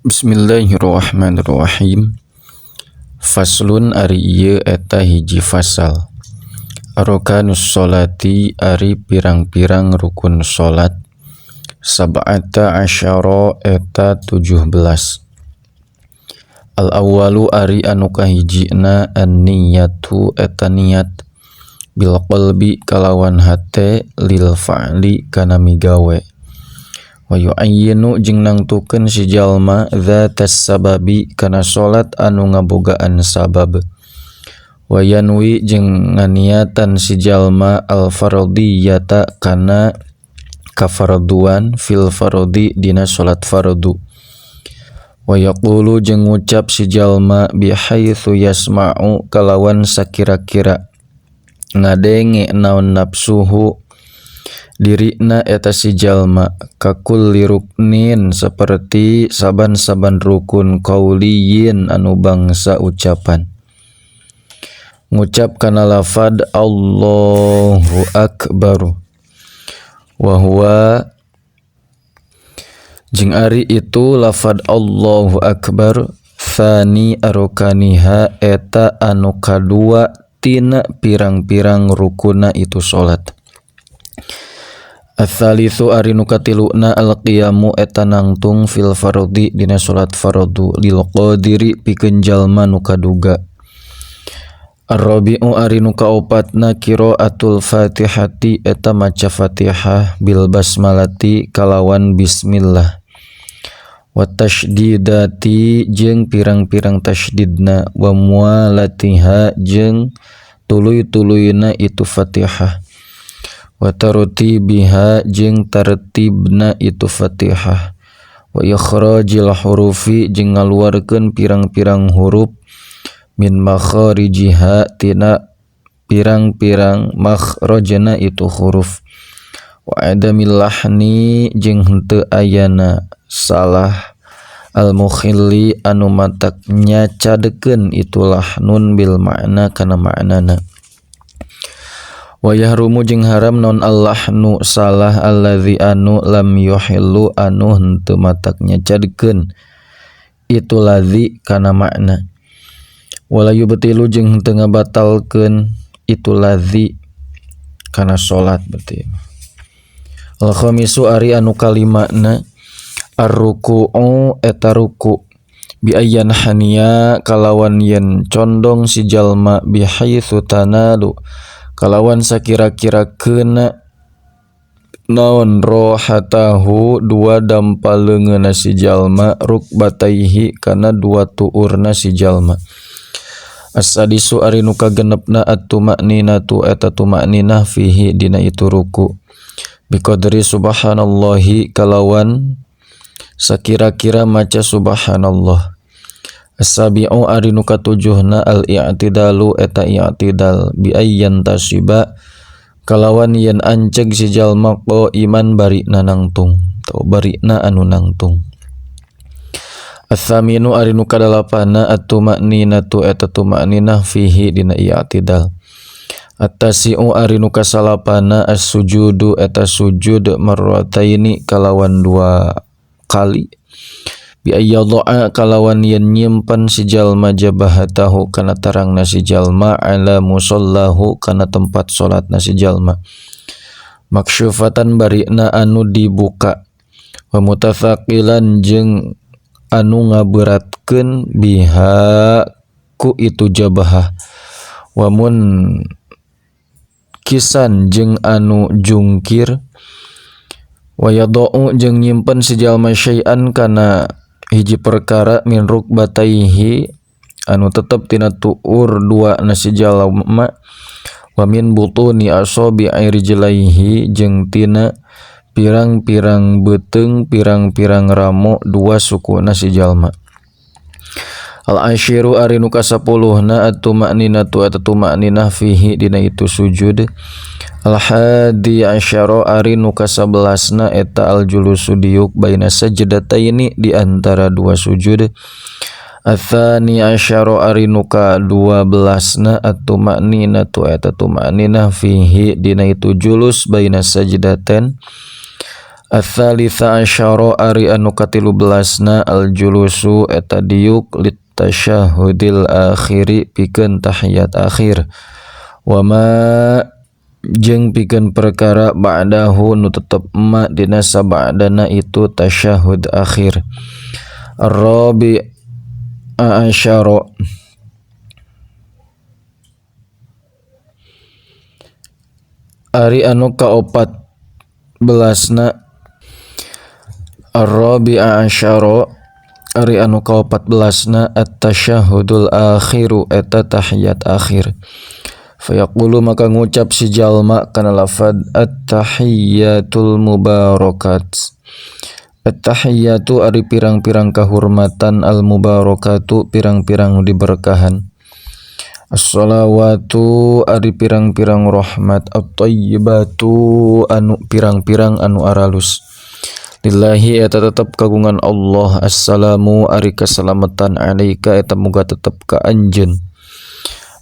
Bismillahirrahmanirrahim. Faslun ari ieu eta hiji fasal. Arkanus sholati ari pirang-pirang rukun salat. Sab'ata asyara eta 17. Al awwalu ari anu kahijina an-niyatu eta niat bil qalbi kalawan hate lil fa'li kana migawe. Wa yu'ayyinu jeung nangtukeun si jalma dzatas sababi kana salat anu ngabogaan sabab. Wa yanwi jeung nganiatan si jalma al fardhiyata kana kafarduan fil fardhi dina salat fardu. Wa yaqulu jeung ngucap si jalma bihaitsu yasma'u kalawan sakira-kira ngadenge naon nafsuhu dirina eta si jalma kakulli ruknin saperti saban-saban rukun qauliyin anu bangsa ucapan. Ngucap kana lafad Allahu akbar wa huwa jeung ari itu lafad Allahu akbar tsani arkaniha eta anu kadua tina pirang-pirang rukuna itu salat. Ats-tsalitsu ari nu katiluna al-qiyamu eta nangtung fil fardhi dina salat fardu lil qadiri pikeun jalma nu kaduga. Ar-rabi'u ari nu kaopatna qiraatul Fatihati eta maca Fatihah bil basmalati kalawan bismillah. Wa tasydidati jeung pirang-pirang tasydidna wa mualatiha jeung tuluy-tuluyna itu Fatihah. Wa tartibiha jeung tartibna itu Fatihah. Wa ikhrajil hurufi jeung ngaluarkeun pirang-pirang huruf min makharijiha tina pirang-pirang makhrajna itu huruf. Wa adamil lahni jeung henteu ayana salah al mukhilli anu matak nyacadekeun itu lahnun bil ma'na kana ma'nana. Wa yahrumu jeung haram non allahnu salah allazi anu lam yuhillu anu henteu matak nyacadekeun itu lazi kana makna. Wala yubtilu jeung henteu ngabatalkeun itu lazi kana salat berarti. Al khamisu ari anu kalimana ar-ruku'u eta ruku' bi ayyan haniya kalawan yen condong si jalma bihaitsu tanalu kalawan sakira-kira keuna naon rohatahu dua dampaleungeuna si jalma rukbataihi kana dua tuurna si jalma. As-sadisu ari nu kagenepna at-tuma'ninatu eta tuma'ninah fihi dina itu ruku biqadri subhanallahi kalawan sakira-kira maca subhanallah. As-sabi'u ari nu katujuhna al-i'tidalu eta i'tidal bi ayyan tasiba kalawan yen anceg si jalma iman barina nangtung atau barina anu nangtung. Ats-tsaminu ari nu kadalapana at-tuma'ninatu eta tuma'ninah fihi dina i'tidal. At-tasi'u ari nu kasalapana as-sujudu eta sujud marrataini kalawan dua kali. Bi ayyadha'a kalawan yen nyimpen si jalma jabahatahu kana tarangna si jalma ala musallahu kana tempat salatna si jalma maksyufatan barina anu dibuka wa mutatsaqilan jeung anu ngaberatkeun biha ku itu jabahah wa mun kisan jeung anu jungkir wa yadau jeung nyimpen si jalma syai'an kana hiji perkara min rukbataihi anu tetep tina tuur dua nasi jalma wa min butuni asabi'i rijlaihi jeung tina pirang-pirang beuteung pirang-pirang ramo dua suku nasi jalma. Al-asyiru ari nu kasapuluhna at-tuma'ninatu eta tuma'ninah fihi dina itu sujud. Al-hadi asyara ari nu kasabelasna eta al-julusu diuk baina sajdataini di antara dua sujud. Ats-tsani asyara ari nu ka-12na at-tuma'ninatu eta tuma'ninah fihi dina itu julus baina sajdatain Ats-tsalitsa asyara ari anu ka-13na al-julusu eta diuk lit tasyahudil akhiri pikeun tahiyat akhir wa ma jeung pikeun perkara ba'dahu nu tetep ma dina saba'dana itu tasyahud akhir. Ar-rabi' asyara ari anu ka-opat belasna Ar-rabi'a asyara ari anu ka-14na at-tasyahudul akhiru eta tahiyat akhir. Fayaqulu maka ngucap si jalma kana lafad at-tahiyyatul mubarakat. At-tahiyyatu ari pirang-pirang kahormatan, al-mubarakatu pirang-pirang diberkahan. As-salawatu ari pirang-pirang rahmat, at-thayyibatu anu pirang-pirang anu aralus. Lillahi eta tetep kagungan Allah. Assalamu ari kasalamatan alaika eta muga tetep ka anjeun.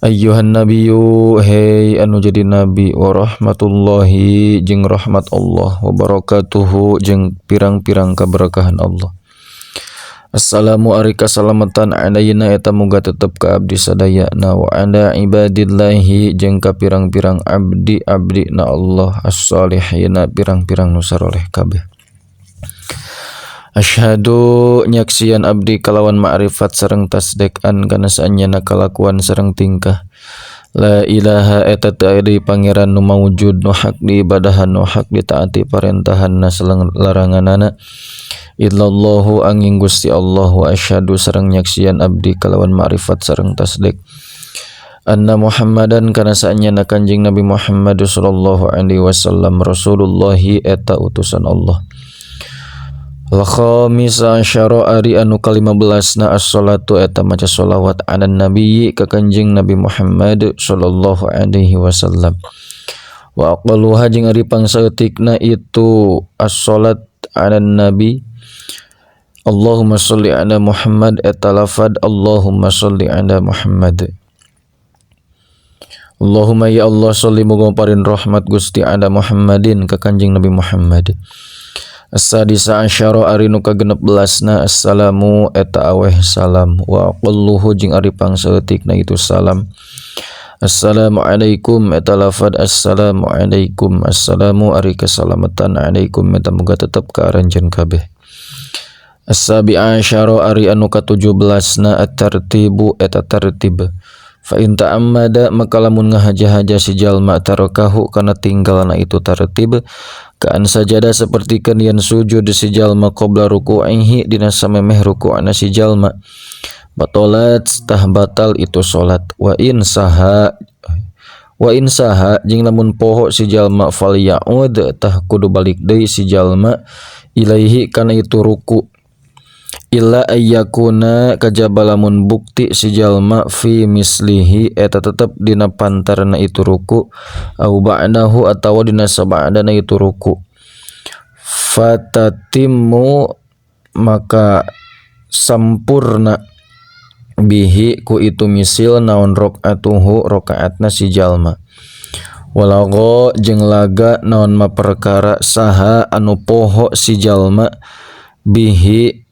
Ayyuhan nabiyyu hei anu jadi nabi, wa rahmatullahi jeung rahmat Allah, wa barakatuhu jeung pirang-pirang kaberkahan Allah. Assalamu ari kasalamatan alaina eta muga tetep ka abdi sadayana, wa ala ibadillahi jeung ka pirang-pirang abdi na Allah as-solihina pirang-pirang nu saroleh kabeh. Asyhadu nyaksian abdi kalawan ma'rifat sareng tasdekan kana saenyana kalakuan sareng tingkah. La ilaha eta teu aya pangeran nu maujud nu hak diibadahan nu hak ditaati parentahanna sareng laranganana illallahu angin Gusti Allah. Wa asyhadu sareng nyaksian abdi kalawan ma'rifat sareng tasdek anna Muhammadan kana saenyana Kanjing Nabi Muhammad sallallahu alaihi wasallam Rasulullahi eta utusan Allah. Al-khamisa asyara ari anu ka-15na as-salatu eta maca sholawat ala nabiyyi ka Kanjing Nabi Muhammad sallallahu alaihi wasallam. Wa aqalluha jeung ari pangsaeutikna itu as-salat ala nabi Allahumma sholli ala Muhammad eta lafad Allahumma sholli ala Muhammad. Allahumma ya Allah sholli muga parin rahmat Gusti ala Muhammadin ka Kanjing Nabi Muhammad. As-sadisa asyara ari nu ka-16na assalamu eta aweh salam wa qulluhu jeung ari pangsaeutikna itu salam. Assalamualaikum eta lafad assalamualaikum. Assalamu ari kasalamatan alaikum eta muga tetep ka aranjeun kabeh. As-sabi'a asyara ari anu ka-17na at-tartibu eta tartib. Fa in ta'ammada maka lamun ngahaja-haja si jalma tarakahu kana tinggalna itu tartib kaan sajada sapertikeun yen sujud si jalma qabla ruku'ihi dina samemeh ruku'na si jalma batolat tah batal itu salat. Wa in saha jeung lamun poho si jalma fal ya'ud tah kudu balik deui si jalma ilaihi kana itu ruku' illa ayyakuna kajaba lamun bukti si jalma fi mislihi eta tetep dina pantarna itu ruku au ba'dahu atawa dina saba'dana itu ruku fatatimmu maka sampurna bihi ku itu misil naon rakaatuhu rakaatna si jalma walago jeung laga naon ma perkara saha anu poho si jalma bihi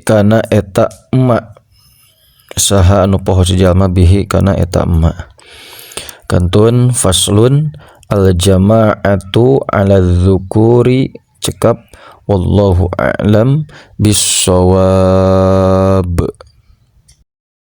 kana eta emma saha anu poho si jalma bihi kana eta emma. Kantun faslun al jama'atu ala dzukuri cekap wallahu a'lam bissawab.